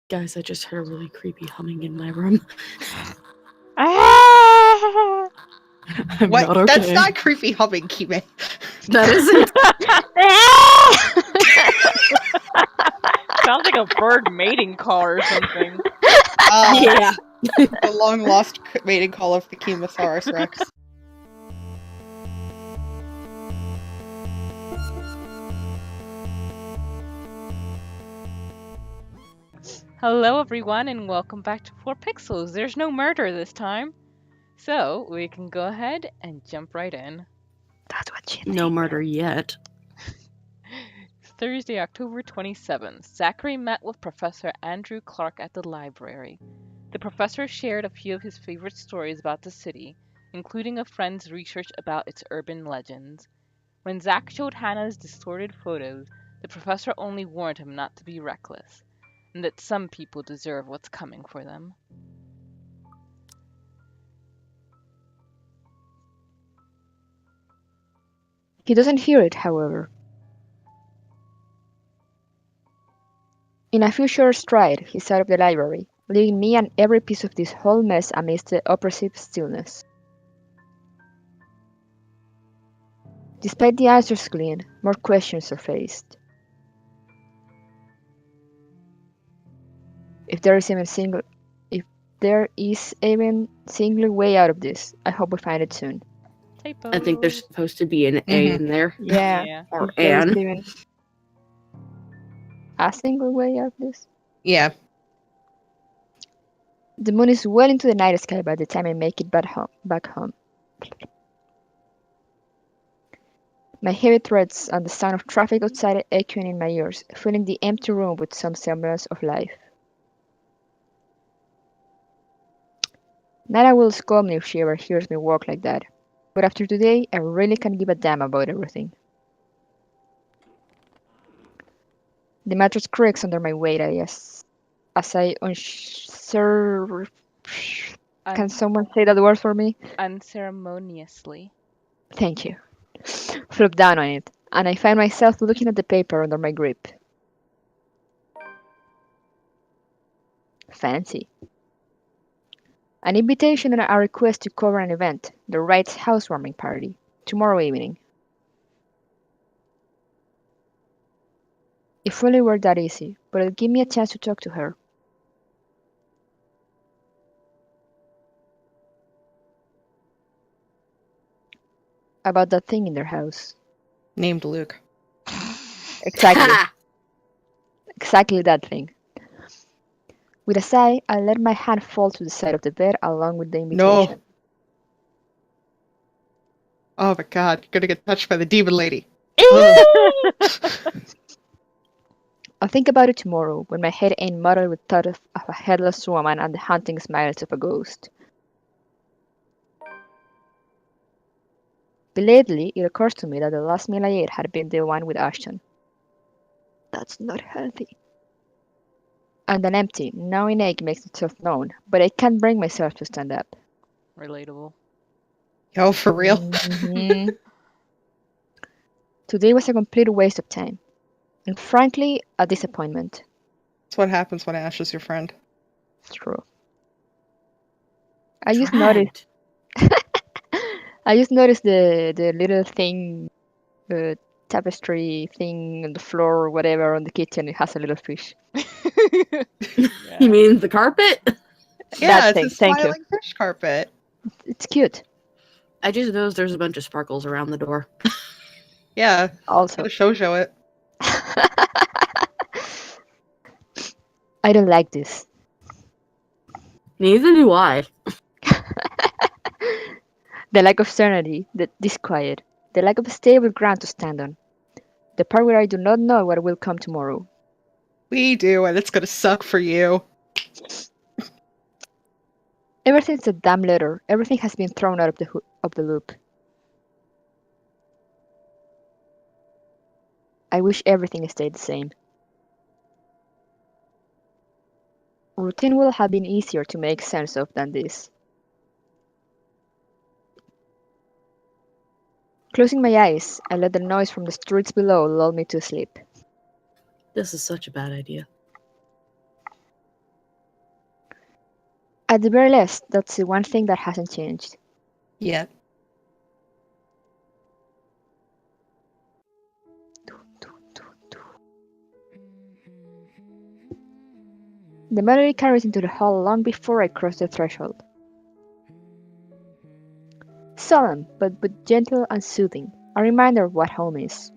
Guys, I just heard a really creepy humming in my room. I'm What? not okay. That's not creepy humming, Kime. That isn't. Sounds like a bird mating call or something. Yeah. The long lost mating call of the Kimesaurus Rex. Hello everyone and welcome back to 4pixels. There's no murder this time. So we can go ahead and jump right in. That's what she No murder yet. Thursday, October 27th, Zachary met with Professor Andrew Clark at the library. The professor shared a few of his favorite stories about the city, including a friend's research about its urban legends. When Zach showed Hannah's distorted photos, the professor only warned him not to be reckless, and that some people deserve what's coming for them. He doesn't hear it, however. In a few short strides, he's out of the library, leaving me and every piece of this whole mess amidst the oppressive stillness. Despite the answers gleaned, more questions surfaced. If there is even single way out of this, I hope we find it soon. Typo. I think there's supposed to be an A in there. Yeah. Or if there is an. even a single way out of this. Yeah. The moon is well into the night sky by the time I make it back home. My heavy treads and the sound of traffic outside echoing in my ears, filling the empty room with some semblance of life. Nana will scold me if she ever hears me walk like that, but after today, I really can't give a damn about everything. The mattress creaks under my weight as I Can someone say that word for me? Unceremoniously. Thank you. Flop down on it, and I find myself looking at the paper under my grip. Fancy. An invitation and a request to cover an event, the Wright's housewarming party, tomorrow evening. If only it were that easy, but it'll give me a chance to talk to her. About that thing in their house. Named Luke. Exactly. Exactly that thing. With a sigh, I let my hand fall to the side of the bed along with the invitation. No. Oh my god, you're gonna get touched by the demon lady. I'll think about it tomorrow, when my head ain't muddled with thought of a headless woman and the haunting smiles of a ghost. Belatedly, it occurs to me that the last meal I ate had been the one with Ashton. That's not healthy. And an empty, gnawing ache makes itself known, but I can't bring myself to stand up. Relatable. Yo, for real? Mhm. Today was a complete waste of time, and frankly, a disappointment. That's what happens when Ash is your friend. It's true. I just noticed the little thing, tapestry thing on the floor or whatever on the kitchen. It has a little fish. You mean the carpet? Yeah, That it's thing. a Thank you. smiling fish carpet. It's cute. I just noticed there's a bunch of sparkles around the door. Yeah, Also, gotta show it. I don't like this. Neither do I. The lack of serenity, the disquiet, the lack of stable ground to stand on. The part where I do not know what will come tomorrow. We do, and it's gonna suck for you. Ever since the damn letter, everything has been thrown out of the loop. I wish everything stayed the same. Routine would have been easier to make sense of than this. Closing my eyes, I let the noise from the streets below lull me to sleep. This is such a bad idea. At the very least, that's the one thing that hasn't changed. Yeah. The melody carries into the hall long before I cross the threshold. Solemn, but gentle and soothing, a reminder of what home is.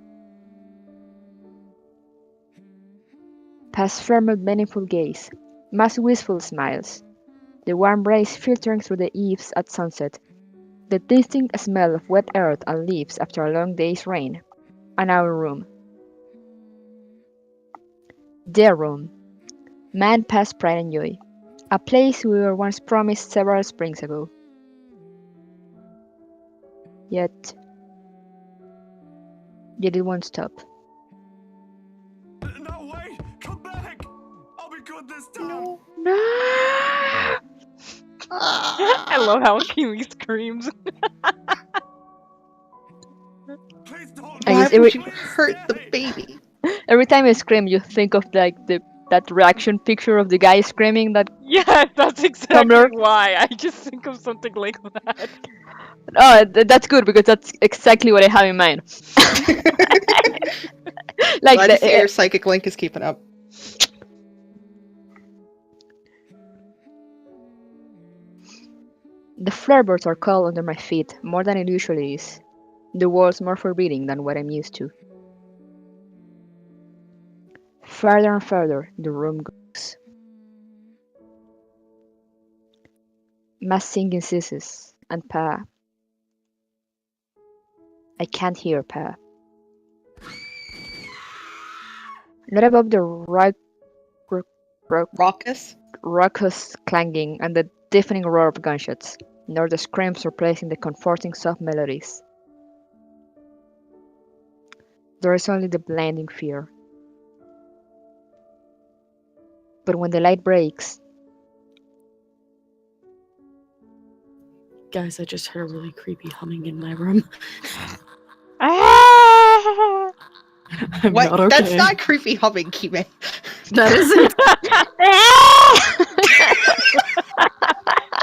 Past firm meaningful gaze, Ma's wistful smiles, the warm rays filtering through the eaves at sunset, the distinct smell of wet earth and leaves after a long day's rain, and our room. Their room. Man past pride and joy, a place we were once promised several springs ago. Yet it won't stop. No, wait! Come back! I'll be good this time! No! I love how Kimi screams. Please don't I Why guess would every- you hurt the baby? Every time you scream, you think of like that reaction picture of the guy screaming. That Yes, that's exactly Tumblr. why. I just think of something like that. that's good because that's exactly what I have in mind. Like Glad to see your psychic link is keeping up. the floorboards are cold under my feet more than it usually is. The walls more forbidding than what I'm used to. Further and further the room goes. Mass singing ceases, and Pa. I can't hear Pa. Not above the Raucous? raucous clanging and the deafening roar of gunshots, nor the screams replacing the comforting soft melodies. There is only the blinding fear. But when the light breaks, Guys, I just heard a really creepy humming in my room. ah! I'm What? not okay. That's not creepy humming, Kime. That isn't.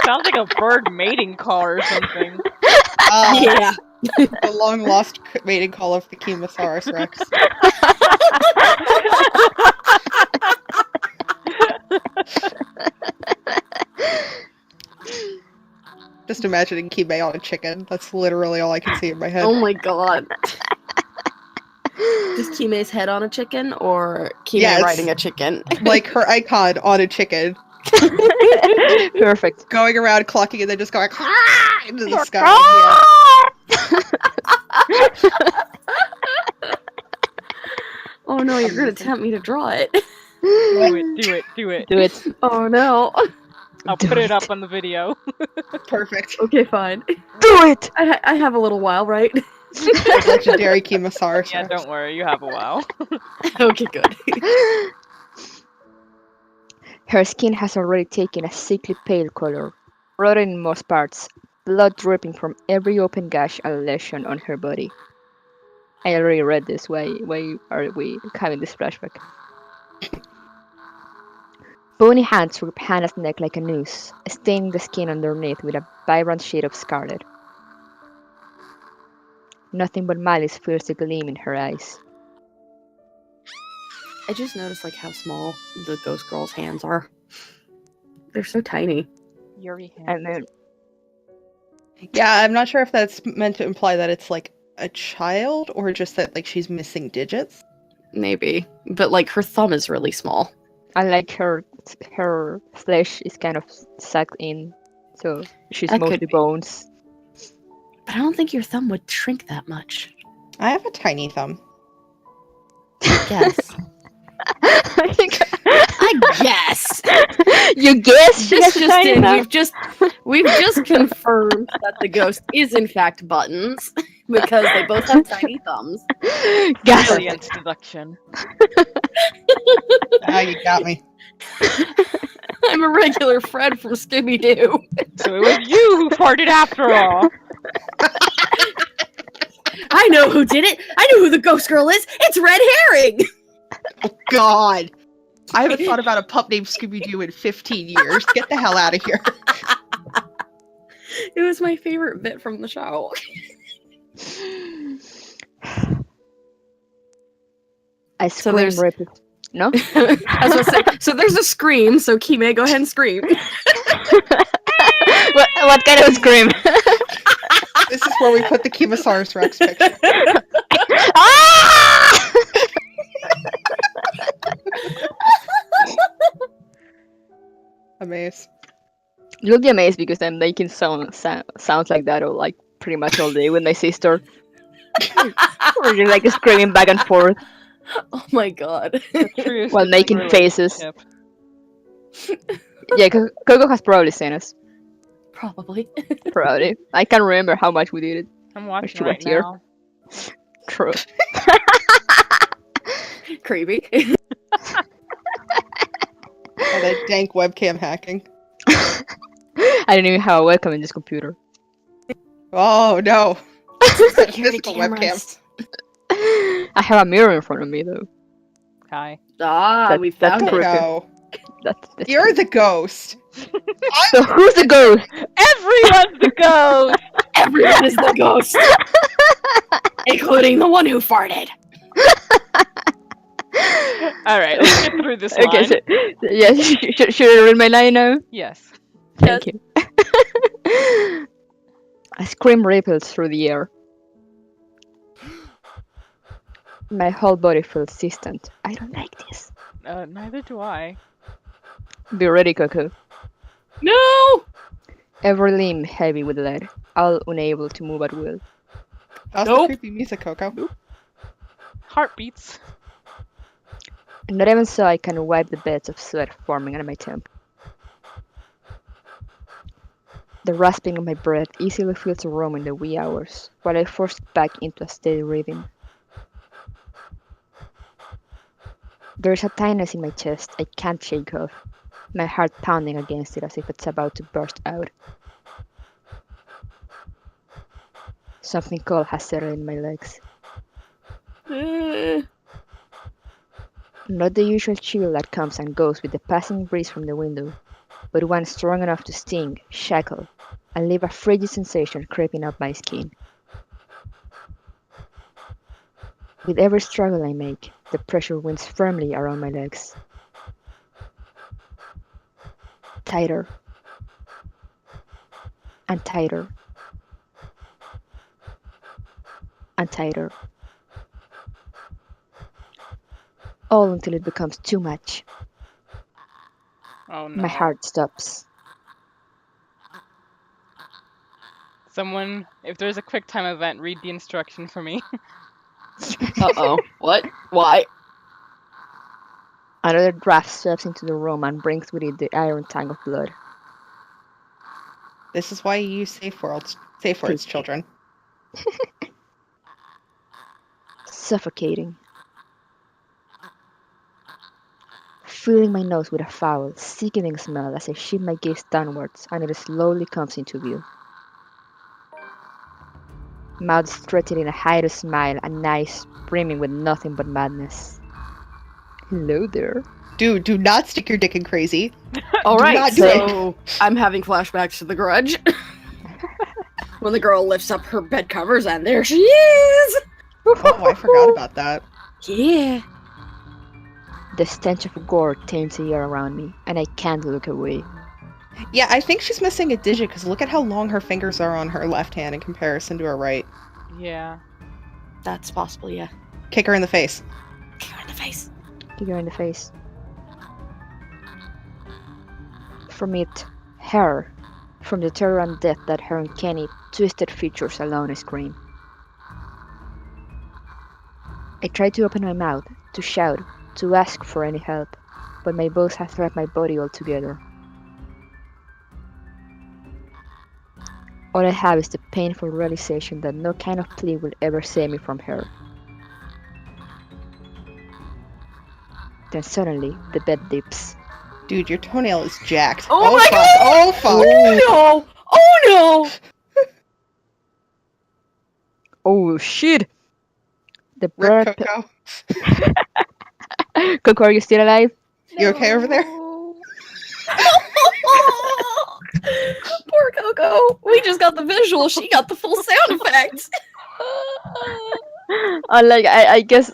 Sounds like a bird mating call or something. Yeah. The long lost mating call of the Kimesaurus Rex. Just imagining Kime on a chicken. That's literally all I can see in my head. Oh my god. Just Kime's head on a chicken or Kime Yes. riding a chicken? Like her icon on a chicken, Perfect. going around clucking and then just going into the sky. Oh no, you're gonna Amazing. tempt me to draw it. Do it. Do it. Oh no. I'll Do put it it. up on the video. Yeah. Perfect. Okay, fine. Do it! I have a little while, right? Legendary Kimesaurus Yeah, Rex. don't worry, you have a while. Okay, good. Her skin has already taken a sickly pale color, rotten in most parts, blood dripping from every open gash and lesion on her body. I already read this. Why are we having this flashback? Bony hands grip Hannah's neck like a noose, staining the skin underneath with a vibrant shade of scarlet. Nothing but malice fills the gleam in her eyes. I just noticed like how small the ghost girl's hands are. They're so tiny. Yuri hand. And then Yeah, I'm not sure if that's meant to imply that it's like a child or just that like she's missing digits. Maybe. But like her thumb is really small. and like her flesh is kind of sucked in, so she's That could mostly be. bones. But I don't think your thumb would shrink that much. I have a tiny thumb. Yes. I think I guess. you guess she This has a just tiny in. thumb. We've just confirmed that the ghost is in fact Buttons because they both have tiny thumbs. Gasp. Brilliant deduction. Ah, you got me. I'm a regular Fred from Scooby Doo. So it was you who farted after all. I know who did it. I know who the ghost girl is. It's Red Herring. Oh, God. I haven't thought about a pup named Scooby Doo in 15 years. Get the hell out of here. It was my favorite bit from the show. I scream there's- rapid. No? I was gonna say, so there's a scream, so Kime, go ahead and scream. what kind of scream? This is where we put the Kimesaurus Rex picture. Ah! Amaze. You'll be amazed because I'm making sounds like that or like pretty much all day with my sister. We're just like screaming back and forth Oh my god. Truest while is, like, making faces. relationship. Yeah, Coco has probably seen us. Probably. Probably. I can't remember how much we did it. I'm she watching was right here. now. True. Creepy. Oh, that dank webcam hacking. I didn't even have a webcam in this computer. Oh no. Security Physical cameras. I have a mirror in front of me though. Hi. Ah, we That's found it. creepy. No. That's You're the ghost. So who's the ghost? Everyone's the ghost! Everyone is the ghost, including the one who farted. Alright, let's get through this Okay, line. so yeah, should I read my line now? Yes. Thank you. A scream ripples through the air. My whole body feels distant. I don't like this. Neither do I. Be ready, Coco. No! Every limb heavy with lead, all unable to move at will. How's Nope. the creepy music, Coco? Heartbeats. Not even so I can wipe the beds of sweat forming on my temple. The rasping of my breath easily fills the room in the wee hours, while I force back into a steady rhythm. There is a tightness in my chest I can't shake off, my heart pounding against it as if it's about to burst out. Something cold has settled in my legs. Not the usual chill that comes and goes with the passing breeze from the window, but one strong enough to sting, shackle, and leave a frigid sensation creeping up my skin. With every struggle I make, the pressure winds firmly around my legs. Tighter. And tighter. And tighter. All until it becomes too much. Oh no. My heart stops. Someone, if there's a quick time event, read the instruction for me. Uh-oh. What? Why? Another draft steps into the room and brings with it the iron tang of blood. This is why you use safe words, children. Suffocating. Filling my nose with a foul, sickening smell as I shift my gaze downwards and it slowly comes into view. Mouth stretched in a hideous smile and eyes brimming with nothing but madness. Hello there. Dude, do not stick your dick in crazy. All Do right, not do so I'm having flashbacks to The Grudge. When the girl lifts up her bed covers and there she is! Oh, I forgot about that. Yeah. The stench of gore taints the air around me, and I can't look away. Yeah, I think she's missing a digit because look at how long her fingers are on her left hand in comparison to her right. Yeah. That's possible, yeah. Kick her in the face. Kick her in the face. Kick her in the face. From it, her. From the terror and death that her uncanny, twisted features alone scream. I try to open my mouth, to shout, to ask for any help, but my voice has left my body altogether. All I have is the painful realization that no kind of plea will ever save me from her. Then suddenly, the bed dips. Dude, your toenail is jacked. Oh my fuck. God! Oh fuck! Oh no! Oh no! Oh shit! The Rip bird. Coco. Coco, are you still alive? You okay over there? Poor Coco. Coco. We just got the visual. She got the full sound effects. Like I guess.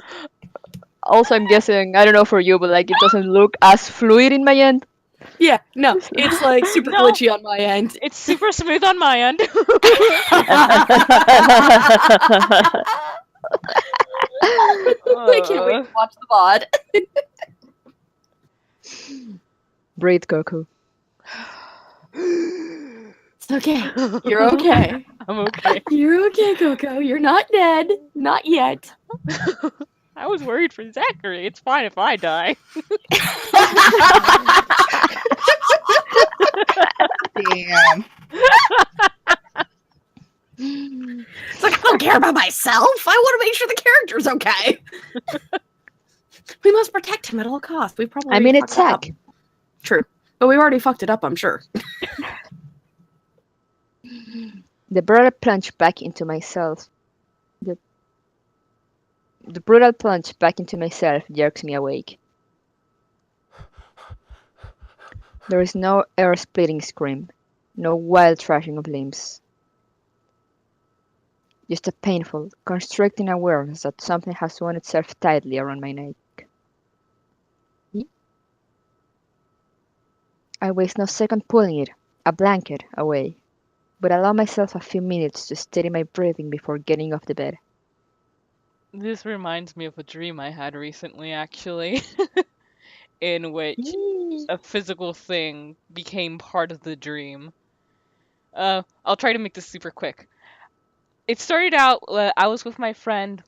Also, I'm guessing. I don't know for you, but like it doesn't look as fluid in my end. Yeah, no, it's like super No. glitchy on my end. It's super smooth on my end. I can't wait to watch the VOD. Breathe, Goku. It's okay. You're okay. I'm okay. You're okay, Coco. You're not dead. Not yet. I was worried for Zachary. It's fine if I die. Damn. It's like, I don't care about myself. I want to make sure the character's okay. We must protect him at all costs. We probably I mean, fucked it's it up. Zack. True. But we've already fucked it up, I'm sure. The brutal plunge back into myself. The brutal plunge back into myself jerks me awake. There is no air-splitting scream, no wild thrashing of limbs. Just a painful, constricting awareness that something has wound itself tightly around my neck. I waste no second pulling it, a blanket, away, but allow myself a few minutes to steady my breathing before getting off the bed. This reminds me of a dream I had recently, actually, in which a physical thing became part of the dream. I'll try to make this super quick. It started out, I was with my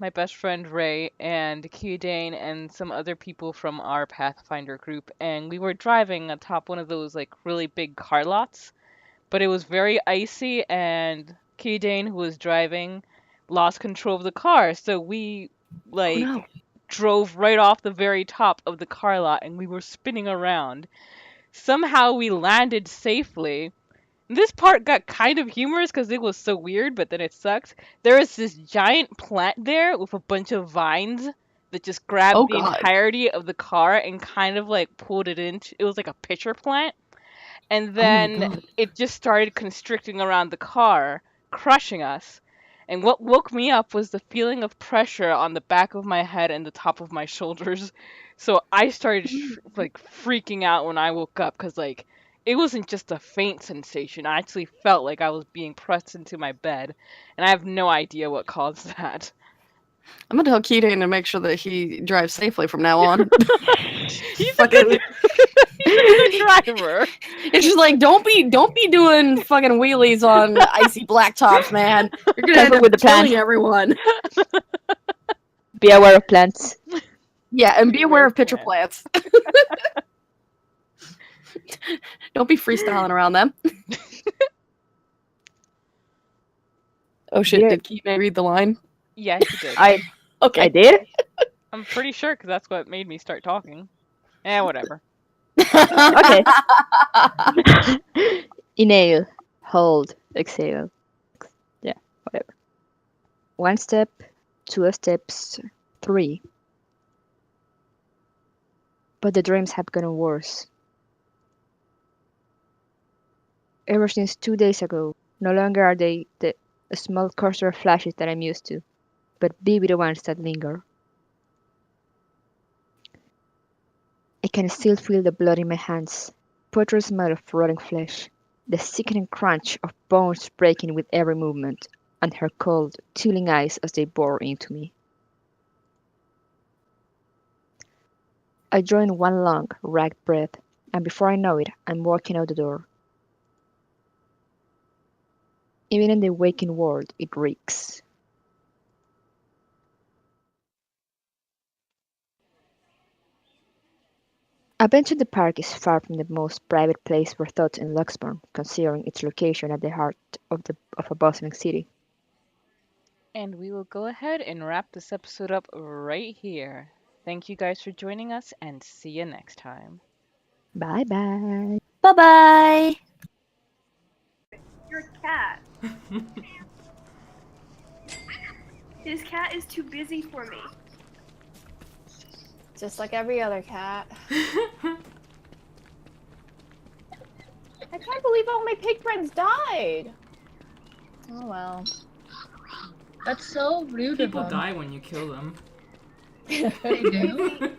best friend Ray, and Kyudane, and some other people from our Pathfinder group, and we were driving atop one of those, like, really big car lots, but it was very icy, and Kyudane, who was driving, lost control of the car, so we, like, no. drove right off the very top of the car lot, and we were spinning around. Somehow we landed safely. This part got kind of humorous because it was so weird, but then it sucked. There was this giant plant there with a bunch of vines that just grabbed Oh, the God. entirety of the car and kind of like pulled it into. It was like a pitcher plant. And my then God. it just started constricting around the car, crushing us. And what woke me up was the feeling of pressure on the back of my head and the top of my shoulders. So I started like freaking out when I woke up because like it wasn't just a faint sensation. I actually felt like I was being pressed into my bed, and I have no idea what caused that. I'm gonna tell Keaton to make sure that he drives safely from now on. He's a Fucking- good, he's a good driver. It's just like don't be doing fucking wheelies on icy blacktops, man. You're gonna end Careful up with the killing plant. everyone. Be aware of plants. Yeah, and be aware of pitcher Beware plants. Don't be freestyling around them. Oh shit! Yeah. Did Keith May read the line? Yeah, he did. I Okay. did? I'm pretty sure because that's what made me start talking. Whatever. Okay. Inhale, hold, exhale. Yeah, whatever. 1 step, 2 steps, 3. But the dreams have gotten worse. Ever since 2 days ago, no longer are they the small cursor flashes that I'm used to, but vivid ones that linger. I can still feel the blood in my hands, putrid smell of rotting flesh, the sickening crunch of bones breaking with every movement, and her cold, chilling eyes as they bore into me. I draw in one long, ragged breath, and before I know it, I'm walking out the door. Even in the waking world, it reeks. A bench in the park is far from the most private place for thoughts in Luxburn, considering its location at the heart of a bustling city. And we will go ahead and wrap this episode up right here. Thank you guys for joining us, and see you next time. Bye bye. Bye bye. You're a cat. His cat is too busy for me. Just like every other cat. I can't believe all my pig friends died. Oh well. That's so rude People of them. die when you kill them. They do?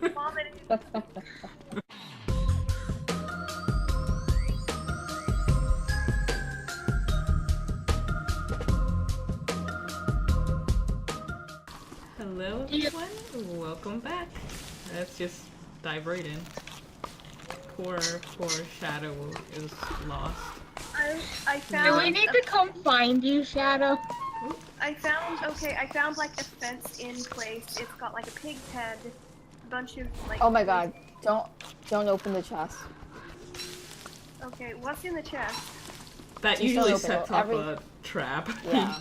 Hello everyone, welcome back. Let's just dive right in. Poor Shadow is lost. I Do found. we need to come find you, Shadow? I found like a fenced-in place. It's got like a pig's head, a bunch of like. Oh my god. Don't open the chest. Okay, what's in the chest? That Just usually don't open it. sets up a trap. Yeah.